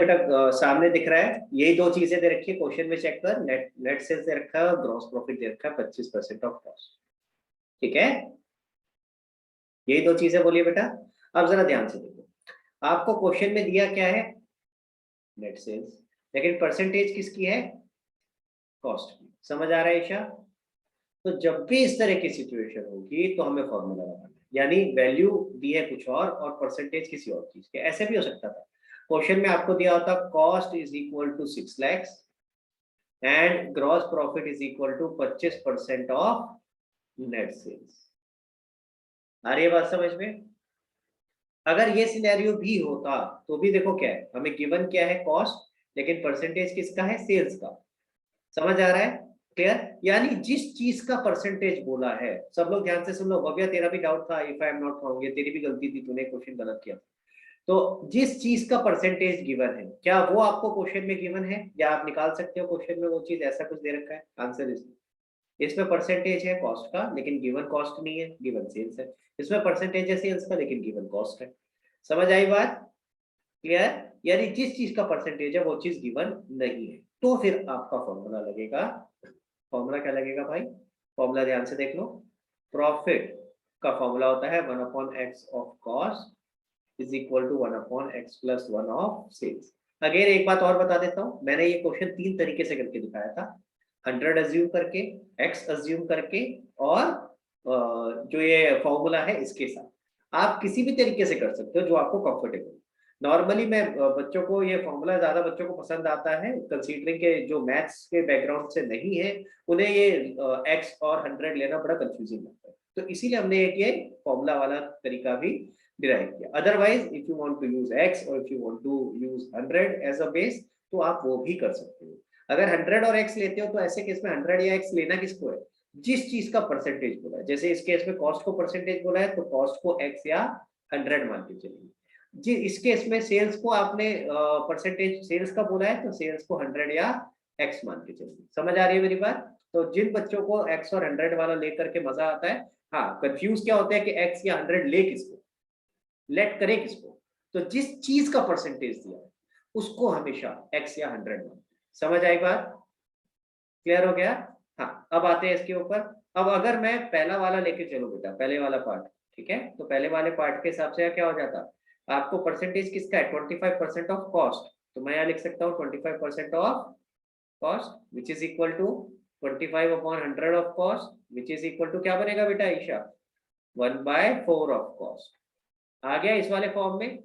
बेटा सामने दिख रहा है, यही दो चीजें दे रखी है क्वेश्चन में, चेक कर। नेट नेट सेल्स दे रखा है और ग्रॉस प्रॉफिट दे रखा है 25% ऑफ कॉस्ट। ठीक है, यही दो चीजें बोलिए बेटा। अब जरा ध्यान से देखो, आपको क्वेश्चन में दिया क्या है, नेट सेल्स, लेकिन परसेंटेज किसकी है, कॉस्ट की। समझ आ रहा है ईशा? तो जब भी इस तरह की सिचुएशन होगी तो हमें फॉर्मूला लगाना है, यानी वैल्यू दी है कुछ और परसेंटेज किसी और चीज के। ऐसे भी हो सकता था, क्वेश्चन में आपको दिया होता cost is equal to 6 lakh and gross profit is equal to 25% of net sales. आ रही है बात समझ में? अगर ये सिनेरियो भी होता तो भी देखो क्या है, हमें गिवन क्या है, कॉस्ट, लेकिन परसेंटेज किसका है, सेल्स का। समझ आ रहा है? क्लियर? यानी जिस चीज का परसेंटेज बोला है, सब लोग ध्यान से सुन लो। भव्या तेरा भी डाउट था, if I am not wrong, ये तेरी भी गलती थी, तूने क्वेश्चन गलत किया। तो जिस चीज का परसेंटेज गिवन है, क्या वो आपको क्वेश्चन में गिवन है, या आप निकाल सकते हो क्वेश्चन में वो चीज, ऐसा कुछ दे रखा है? आंसर इसमें परसेंटेज है कॉस्ट का, लेकिन गिवन कॉस्ट नहीं है, गिवन सेल्स है। इसमें परसेंटेज है सेल्स का, लेकिन गिवन कॉस्ट है। समझ आई बात? क्लियर? यानी जिस चीज का परसेंटेज है वो चीज गिवन नहीं है, तो फिर आपका फॉर्मूला लगेगा। फॉर्मूला क्या लगेगा भाई? फॉर्मूला ध्यान से देख लो। प्रॉफिट का फॉर्मूला होता है 1/x of cost is equal to 1/x plus 1 of sales. Again एक बात और बता देता हूं, मैंने ये क्वेश्चन तीन तरीके से करके दिखाया था। 100 अज्यूम करके, x अज्यूम करके, और जो ये फॉर्मूला है इसके साथ। आप किसी भी तरीके से कर सकते हो जो आपको कंफर्टेबल। नॉर्मली मैं बच्चों को ये फॉर्मूला ज्यादा बच्चों को पसंद आता है, कंसीडरिंग के जो मैथ्स के बैकग्राउंड से नहीं है, उन्हें ये x और 100 लेना बड़ा कंफ्यूजिंग लगता है। तो इसीलिए हमने एक ये फॉर्मूला वाला तरीका भी डिराइव किया। Otherwise if you want to use x और if you want to use 100 as a base, तो आप वो भी कर सकते हो। अगर 100 और x लेते हो तो ऐसे केस में 100 या x लेना किसको है, जिस चीज का परसेंटेज बोला है। जैसे इस केस में कॉस्ट को परसेंटेज बोला है, तो कॉस्ट को x या 100 मान के चलिए। जी, इस केस में सेल्स को आपने परसेंटेज सेल्स का बोला है, तो सेल्स को 100 या x मान के चलिए। समझ आ रही है मेरी बात? तो जिन बच्चों को x और 100 वाला लेकर के मजा आता है, हाँ कंफ्यूज क्या होता है कि x या 100 ले किसको, लेट करे किसको, तो जिस चीज का परसेंटेज दिया है उसको हमेशा x या 100 मान। समझ आई बात? क्लियर हो गया? हाँ, अब आते हैं इसके ऊपर। अब अगर मैं पहला वाला लेके चलूं बेटा, पहले वाला पार्ट, ठीक है, तो पहले वाले पार्ट के हिसाब से क्या हो जाता, आपको परसेंटेज किसका है, 25% ऑफ कॉस्ट। तो मैं यहाँ लिख सकता हूँ 25% of cost which is equal to 25/100 of cost which is equal to क्या बनेगा बेटा ईशा, 1/4 ऑफ कॉस्ट। आ गया इस वाले फॉर्म में?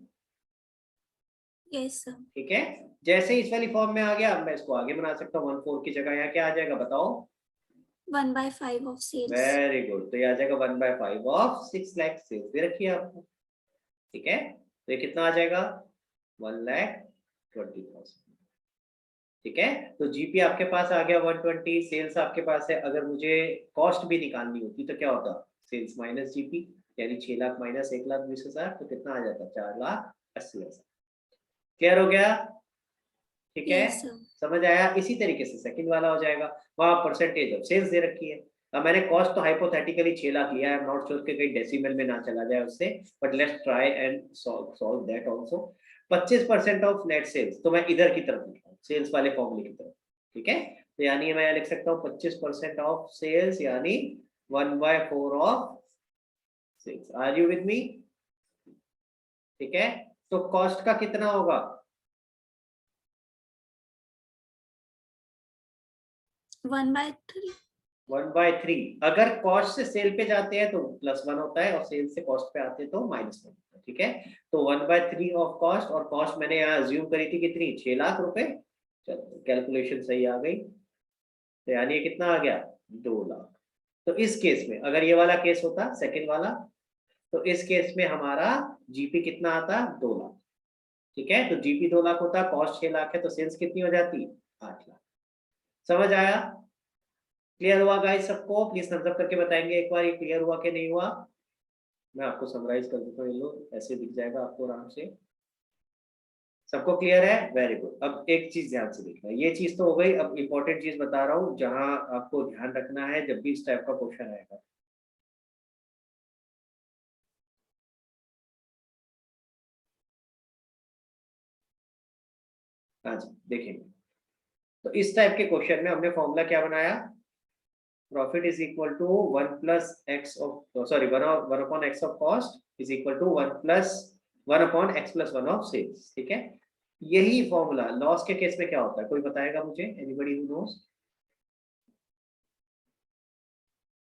Yes sir. ठीक है, जैसे ही इस वाली फॉर्म में आ गया, मैं इसको आगे बना सकता हूँ। 1/4 की जगह यहाँ क्या आ जाएगा बताओ? 1/5 ऑफ सेल्स। वेरी गुड, तो ये आ जाएगा 1/5 ऑफ 6 लाख सेल्स दे रखी है आपको। ठीक है, तो ये कितना आ जाएगा, 1,20,000। ठीक है, तो जीपी आपके पास आ गया 120, सेल्स आपके पास है। अगर मुझे कॉस्ट भी निकालनी होती तो क्या होता, सेल्स माइनस जीपी, यानी 6 लाख माइनस 1,20,000, तो कितना आ जाता, 4,80,000। क्लियर हो गया? ठीक है, यस सर। समझ आया? इसी तरीके से सेकंड वाला हो जाएगा, वहां परसेंटेज ऑफ सेल्स दे रखी है। अब मैंने कॉस्ट तो हाइपोथेटिकली 6 लाख लिया है, आई एम नॉट श्योर कि कहीं डेसिमल में ना चला जाए उससे, but let's try and solve that also. 25% of net sales, तो मैं इधर की तरफ लिख रहा हूँ, सेल्स वाले फॉर्मूले की तरफ। ठीक है, तो यानी मैं लिख सकता हूँ 25% ऑफ सेल्स, यानी 1/4 of sales. Are you with me? ठीक है, तो कॉस्ट का कितना होगा, 1/3। 1/3। अगर कॉस्ट से सेल पे जाते हैं तो +1 होता है, और सेल से कॉस्ट पे आते हैं तो -1 होता है। ठीक है, तो 1/3 ऑफ कॉस्ट, और कॉस्ट मैंने यहाँ अज्यूम करी थी कितनी, 6 लाख रुपए। चलो कैलकुलेशन सही आ गई, तो यानी ये कितना आ गया, 2 लाख। तो इस केस में अगर ये वाला केस होता सेकंड वाला, तो इस केस में हमारा जीपी कितना आता, 2 लाख। ठीक है, तो जीपी 2 लाख होता, कॉस्ट 6 लाख है, तो सेल्स कितनी हो जाती, 8 लाख। समझ आया? क्लियर हुआ गाइस सबको? प्लीज थम्स अप करके बताएंगे एक बार ये क्लियर हुआ कि नहीं हुआ। मैं आपको समराइज कर देता हूँ, ये लो ऐसे दिख जाएगा आपको आराम से। सबको क्लियर है? Very good. अब एक चीज ध्यान से देखना, ये चीज तो हो गई। अब इंपॉर्टेंट चीज बता रहा हूँ जहां आपको ध्यान रखना है जब भी इस टाइप का क्वेश्चन आएगा। हाँ जी देखेंगे। तो इस टाइप के क्वेश्चन में हमने फॉर्मूला क्या बनाया, profit is equal to 1 plus x of sorry 1 upon x of cost is equal to 1 upon x plus 1 of sales. ठीक है, यही फॉर्मूला लॉस के केस में क्या होता है, कोई बताएगा मुझे, एनीबॉडी हु नोस?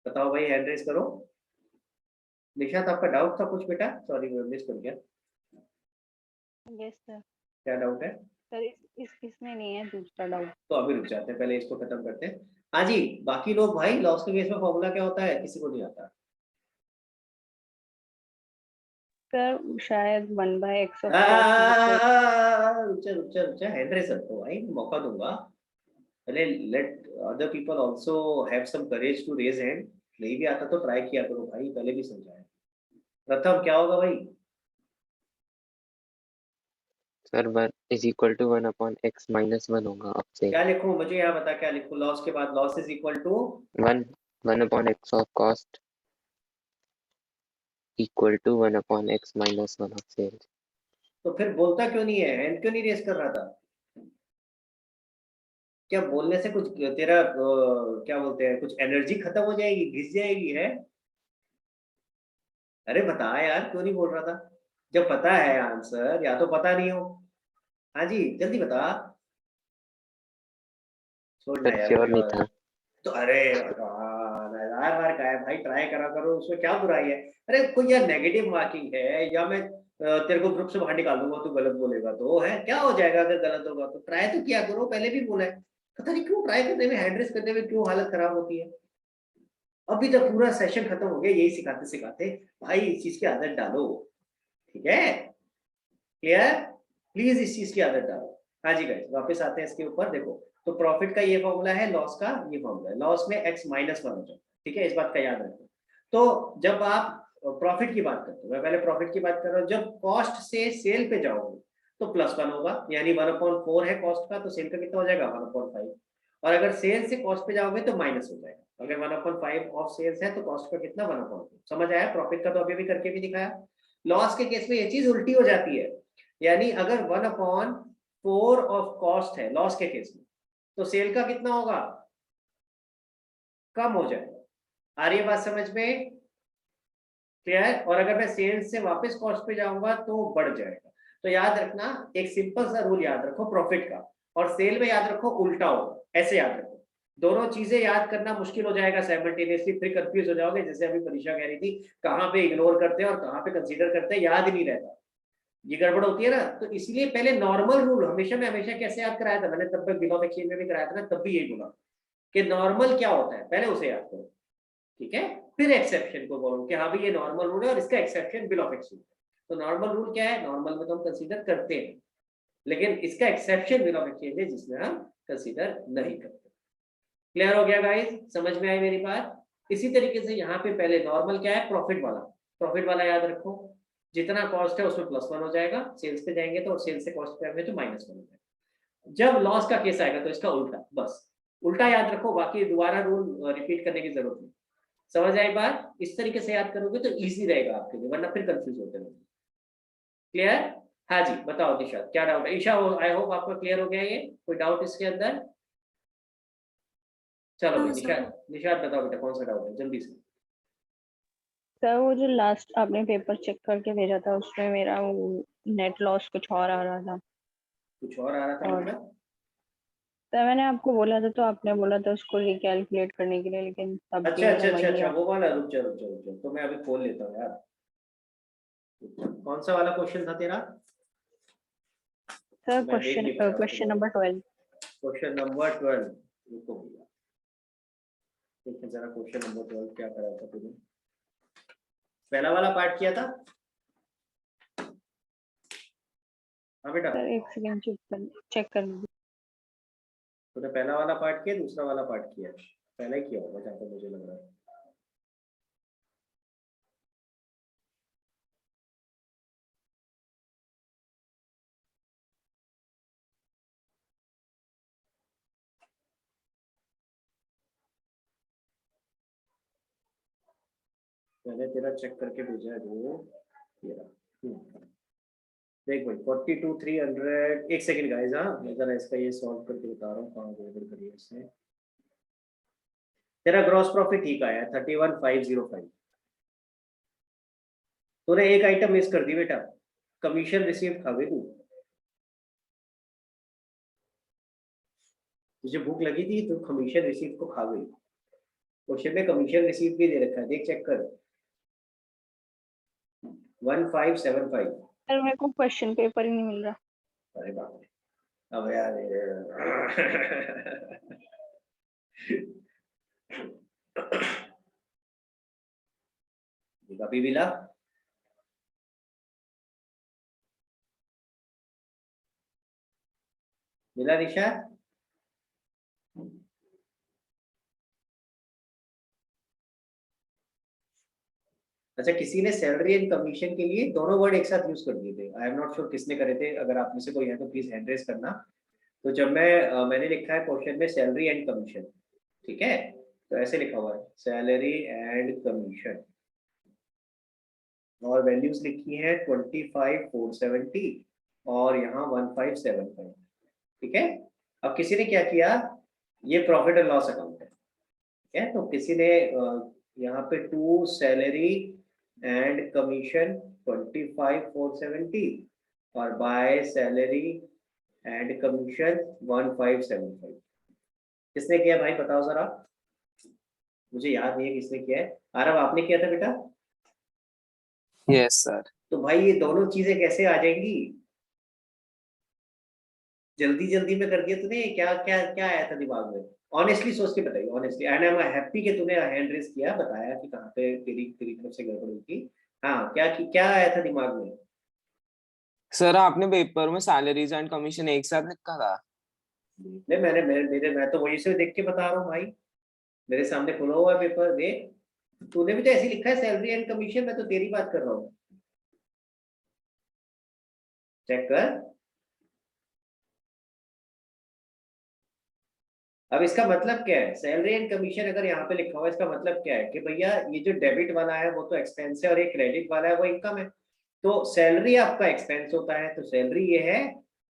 बताओ भाई, हैंड रेज करो। निशांत आपका डाउट था कुछ बेटा, सॉरी मिस कर गया, यस सर। क्या डाउट है? सर इसमें नहीं है दूसरा डाउट। तो अभी रुक जाते हैं, पहले इसको खत्म करते हैं। हाँ जी, बाकी लोग भाई लॉस के केस में फॉर्मूला क्या होता है, किसी को नहीं आता? सर शायद 1/x of Rucha hand raise रखो भाई, मौका दूंगा। पहले let other people also have some courage to raise hand. नहीं भी आता तो ट्राई किया करो भाई, पहले भी समझाया। प्रथम क्या होगा भाई? Sir 1 is equal to 1 upon x minus 1 होगा आपसे। क्या लिखूं, मुझे यहाँ बता क्या लिखूं लॉस के बाद? Loss is equal to 1 upon x of cost equal to 1 upon x minus 1 of sales. तो फिर बोलता क्यों नहीं है, हैंड क्यों नहीं रेस कर रहा था? क्या बोलने से कुछ तेरा क्या बोलते हैं, कुछ एनर्जी खत्म हो जाएगी, घिस जाएगी है? अरे बता यार, क्यों नहीं बोल रहा था? जब पता है आंसर, या तो पता नहीं हो। हाँ जी जल्दी बता, छोड़ना सर यार श्योर कोई नहीं और। था। तो अरे हजार बार कहा है भाई, ट्राई करा करो, उसमें क्या बुराई है? अरे कोई यार नेगेटिव मार्किंग है, या मैं तेरे को ग्रुप से बाहर निकाल दूंगा, तू गलत बोलेगा तो है, क्या हो जाएगा अगर गलत होगा तो? ट्राई तो किया करो, पहले भी बोला है। पता नहीं क्यों ट्राई करने में, एड्रेस करने में क्यों हालत खराब होती है। अभी तक पूरा सेशन खत्म हो गया यही सिखाते सिखाते, भाई इस चीज की आदत डालो, ठीक है? क्लियर? प्लीज इस चीज की आदत डालो। हाँ जी गाइस, वापस आते हैं इसके ऊपर। देखो, तो प्रॉफिट का ये फॉर्मूला है, लॉस का ये फॉर्मूला है। लॉस में x माइनस 1 हो जाता है, ठीक है, इस बात का याद रखो। तो जब आप प्रॉफिट की बात करते हो, मैं पहले प्रॉफिट की बात कर रहा हूँ, जब कॉस्ट से सेल पे जाओगे तो +1 होगा, यानी 1/4 है कॉस्ट का, तो सेल का कितना हो जाएगा 1/5। और अगर सेल से कॉस्ट पे जाओगे तो माइनस हो जाएगा। अगर 1/5 ऑफ सेल्स है तो कॉस्ट का कितना 1/4। समझ आया? प्रॉफिट का तो अभी भी करके भी दिखाया। लॉस के केस में ये चीज उल्टी हो जाती है, यानी अगर 1/4 ऑफ कॉस्ट है लॉस के केस में, तो सेल का कितना होगा, कम हो जाएगा। आ रही है बात समझ में? क्लियर? और अगर मैं सेल्स से वापस कॉस्ट पे जाऊंगा तो बढ़ जाएगा। तो याद रखना, एक सिंपल सा रूल याद रखो प्रॉफिट का, और सेल में याद रखो उल्टा होगा, ऐसे याद रखो। दोनों चीजें याद करना मुश्किल हो जाएगा साइमल्टेनियसली, फिर कंफ्यूज हो जाओगे, जैसे अभी परीक्षा कह रही थी, कहाँ पे इग्नोर करते हैं और कहाँ पे कंसीडर करते हैं, याद ही नहीं रहता, ये गड़बड़ होती है ना। तो इसलिए पहले नॉर्मल रूल हमेशा, मैं हमेशा कैसे याद कराया था, मैंने तब तक बिल ऑफ एक्सचेंज में भी कराया था ना, तब भी यही बोला कि नॉर्मल क्या होता है, पहले उसे याद करो, ठीक है? फिर एक्सेप्शन को बोलो कि हाँ भाई ये नॉर्मल रूल है और इसका एक्सेप्शन बिल ऑफ एक्सचेंज। तो नॉर्मल रूल क्या है, नॉर्मल में तो हम कंसीडर करते हैं, लेकिन इसका एक्सेप्शन बिल ऑफ एक्सचेंज है जिसमें हम कंसीडर नहीं करते। क्लियर हो गया गाइस? समझ में आई मेरी बात? इसी तरीके से यहाँ पे पहले नॉर्मल क्या है, प्रॉफिट वाला। प्रॉफिट वाला याद रखो, जितना कॉस्ट है उसमें +1 हो जाएगा, सेल्स पे जाएंगे तो, और सेल्स से कॉस्ट पे आएंगे तो -1 हो जाएगा। जब लॉस का केस आएगा तो इसका उल्टा, बस उल्टा याद रखो, बाकी दोबारा रूल रिपीट करने की जरूरत नहीं। समझ आई बात? इस तरीके से याद करोगे तो इजी रहेगा आपके लिए, वरना फिर कंफ्यूज होते रहोगे। क्लियर? हाँ जी बताओ दिशा, क्या डाउट है? ईशा, आई होप आपका क्लियर हो गया ये, कोई डाउट इसके अंदर? चलो भाई हाँ सर। निशाद बताओ बेटा, कौन सा डाउट है जल्दी से। सर वो जो लास्ट आपने पेपर चेक करके भेजा था उसमें मेरा वो नेट लॉस कुछ और आ रहा था। कुछ और आ रहा था और मतलब? सर मैंने आपको बोला था तो आपने बोला था उसको रिकैलकुलेट करने के लिए, लेकिन तब भी अच्छा अच्छा मेरा अच्छा वही अच्छा, है। वो वाला, रुक जाओ, तो मैं अभी खोल लेता हूँ यार। कौन सा वाला क्वेश्चन था तेरा? सर मैं देख नहीं पाया उसको। Question number 12। क्वेश्चन नंबर 12, रुको भैया, देखिए जरा क्वेश्चन नंबर 12 क्या करा था तूने। पहला वाला पार्ट किया था? हाँ बेटा, सर एक सेकंड चेक कर लीजिए। तूने पहला वाला पार्ट किया, दूसरा वाला पार्ट किया? पहला ही किया होगा जहाँ तक मुझे लग रहा है। मैंने तेरा चेक करके भेजा है वो, ये रहा। देख भाई 42,300, एक सेकंड गाइस, हाँ मैं जरा इसका ये सॉल्व करके बता रहा हूँ कहाँ गड़बड़ करी है इसने। तेरा ग्रॉस प्रॉफिट ठीक आया 31,505। तूने एक आइटम मिस कर दी बेटा, कमीशन रिसीव खा गई तू। तुझे भूख लगी थी तो कमीशन रिसीव को खा गई। क्वेश्चन में कमीशन रिसीव भी दे रखा है, देख चेक कर 1575। सर मेरे को क्वेश्चन पेपर ही नहीं मिल रहा। अरे बाप रे, अब यार अभी मिला। मिला निशा? अच्छा, किसी ने सैलरी एंड कमीशन के लिए दोनों वर्ड एक साथ यूज कर दिए थे। आई एम नॉट श्योर किसने करे थे, अगर आप में से कोई है तो प्लीज हैंड रेज करना। तो जब मैंने लिखा है क्वेश्चन में सैलरी एंड कमीशन, ठीक है, तो ऐसे लिखा हुआ है सैलरी एंड कमीशन, और वैल्यूज लिखी है 25,470 और यहाँ 1575, ठीक है। अब किसी ने क्या किया, ये प्रॉफिट एंड लॉस अकाउंट है, ठीक है, तो किसी ने यहाँ पे टू सैलरी एंड कमीशन 25,470 और बाय सैलरी एंड कमीशन 1575। किसने किया भाई बताओ जरा, मुझे याद नहीं है किसने किया है। आरव आपने किया था बेटा? Yes sir. तो भाई ये दोनों चीजें कैसे आ जाएंगी? जल्दी जल्दी में कर दिया तूने, क्या क्या क्या आया था दिमाग में? ऑनेस्टली सोच के बताइए, honestly. And I am happy कि तूने हैंड रेज किया, बताया कि कहाँ पे तेरी तेरी तरफ से गड़बड़ हुई थी। हाँ, क्या आया था दिमाग में? सर आपने पेपर में सैलरीज एंड कमीशन एक साथ लिखा था। नहीं, मैं तो वही से देख के बता रहा हूँ भाई, मेरे सामने खुला हुआ है पेपर, देख। तूने भी तो ऐसे ही लिखा है सैलरी एंड कमीशन, मैं तो तेरी बात कर रहा हूँ, चेक कर। अब इसका मतलब क्या है, सैलरी एंड कमीशन अगर यहाँ पे लिखा हुआ है, इसका मतलब क्या है कि भैया ये जो डेबिट वाला है वो तो एक्सपेंस है और ये क्रेडिट वाला है वो इनकम है। तो सैलरी आपका एक्सपेंस होता है, तो सैलरी ये है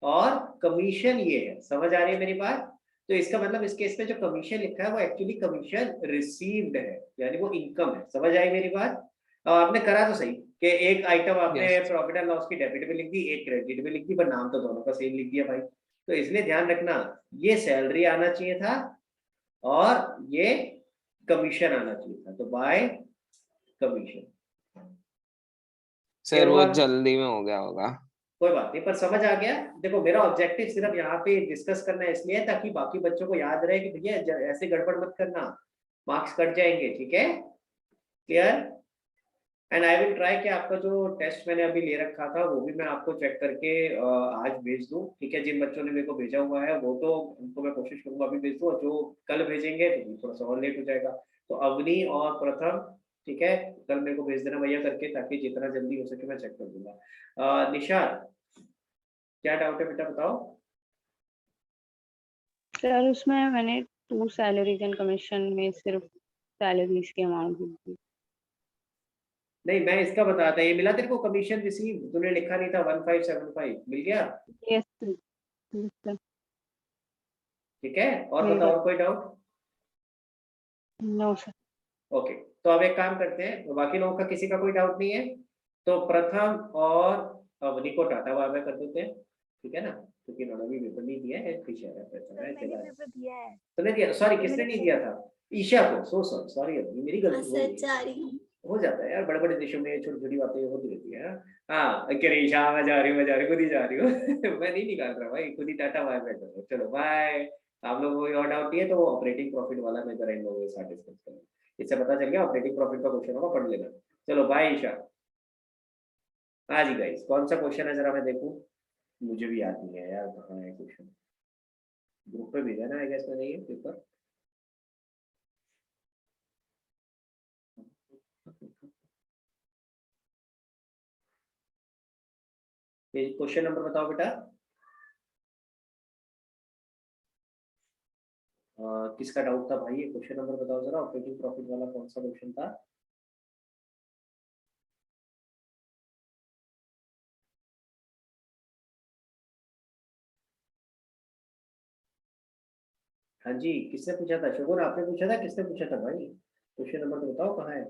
और कमीशन ये है। समझ आ रही है मेरी बात? तो इसका मतलब इस केस में जो कमीशन लिखा है वो एक्चुअली कमीशन रिसीव्ड है, यानी वो इनकम है। समझ आई मेरी बात? और आपने करा तो सही कि एक आइटम आपने यस। प्रॉफिट एंड लॉस की डेबिट में लिख दी, एक क्रेडिट में लिख दी, पर नाम तो दोनों का सेम लिख दिया भाई। तो इसलिए ध्यान रखना, ये सैलरी आना चाहिए था और ये कमीशन आना चाहिए था, तो बाय कमीशन। क्या सर वो हुआ? जल्दी में हो गया होगा। कोई बात नहीं, पर समझ आ गया। देखो मेरा ऑब्जेक्टिव सिर्फ यहाँ पे डिस्कस करना है इसलिए ताकि बाकी बच्चों को याद रहे कि भैया ऐसे गड़बड़ मत करना, मार्क्स कट जाएंगे, ठीक है? Clear? And I will try कि आपका जो टेस्ट मैंने अभी ले रखा था वो भी मैं आपको चेक करके आज भेज दूं, ठीक है? जिन बच्चों ने मेरे को भेजा हुआ है वो तो उनको मैं कोशिश करूंगा अभी भेज दूं, और जो कल भेजेंगे तो थोड़ा सा और लेट हो जाएगा। तो अवनी और प्रथम, ठीक है, कल मेरे को भेज देना भैया करके, ताकि जितना जल्दी हो सके मैं चेक कर दूंगा। निशाद, क्या डाउट है बेटा बताओ? सर उसमें मैंने टू सैलरीज एंड कमीशन में सिर्फ सैलरीज की अमाउंट दी। नहीं, मैं इसका बताता, ये मिला तेरे को कमीशन रिसीव? तूने लिखा नहीं था 1575, मिल गया? Yes sir. ठीक है, और मिल बताओ, गया। और कोई डाउट? No sir. ओके, तो अब एक काम करते हैं, बाकी लोगों का किसी का कोई डाउट नहीं है, तो प्रथम और अवनी को टाटा बाय बाय कर देते हैं, ठीक है ना? क्योंकि इन्होंने भी पेपर नहीं दिया है, खुश है, मैंने पेपर दिया है। तूने दिया? सॉरी, किसने मैंने नहीं दिया था? ईशा को, सो सॉरी सॉरी, अवनी मेरी हाँ गलती हो सर, गई। जा रही हूँ। हो जाता है यार, बड़े बड़े देशों में छोटी छोटी बातें होती रहती है। हाँ कि ईशा, मैं जा रही हूँ, मैं जा रही हूँ, खुद ही जा रही हूँ मैं नहीं निकाल रहा भाई, खुद ही टाटा बाय बाय करो, चलो बाय। आप लोगों को कोई और डाउट नहीं है तो वो ऑपरेटिंग प्रॉफिट वाला मैं जरा इन लोगों के साथ डिस्कस करूँ, इससे पता चल गया ऑपरेटिंग प्रॉफिट का क्वेश्चन होगा, पढ़ लेना। चलो बाय ईशा। हाँ जी गाइस, कौन सा क्वेश्चन है जरा मैं देखूं, मुझे भी याद नहीं है यार कहाँ है क्वेश्चन। ग्रुप पे भेजा ना आई गेस मैंने ये पेपर। ये क्वेश्चन नंबर बताओ बेटा। किसका डाउट था भाई, ये क्वेश्चन नंबर बताओ जरा, ऑपरेटिंग प्रॉफिट वाला कौन सा क्वेश्चन था? हाँ जी, किसने पूछा था? शुगर आपने पूछा था? किसने पूछा था भाई? क्वेश्चन नंबर तो बताओ कहाँ है?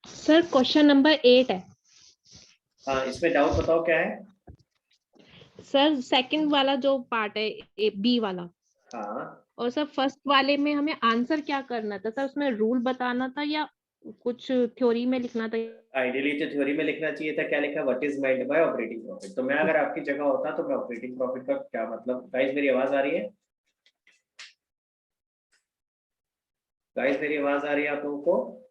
सर क्वेश्चन नंबर 8 है हाँ, इसमें डाउट बताओ क्या है? सर। सेकंड वाला जो पार्ट है बी वाला, हाँ, और सर फर्स्ट वाले में हमें आंसर क्या करना था सर? उसमें रूल बताना था या कुछ थ्योरी में लिखना था? आइडियली तो थ्योरी में लिखना चाहिए था। क्या लिखा? What is meant by operating profit. तो मैं अगर आपकी जगह होता तो मैं ऑपरेटिंग प्रॉफिट का क्या मतलब, गाइस मेरी आवाज आ रही है? गाइस मेरी आवाज आ रही है आप लोगों को?